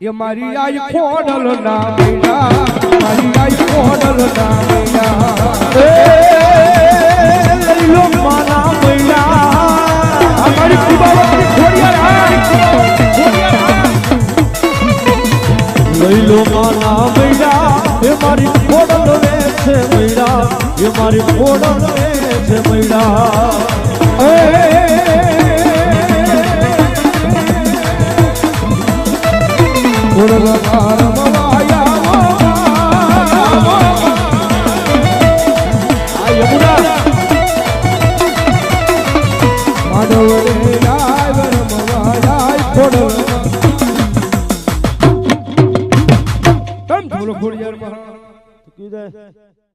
એ મારી આઈ ખોડલ ના મૈડા મારી આઈ ખોડલ ના મૈડા લઈ લો માના મૈડા અમારી કુબાવતી ખોડિયાર લઈ લો માના મૈડા એ મારી ખોડલ વે છે મૈડા એ મારી ખોડલ વે છે મૈડા ખોડિયાર મહારાજ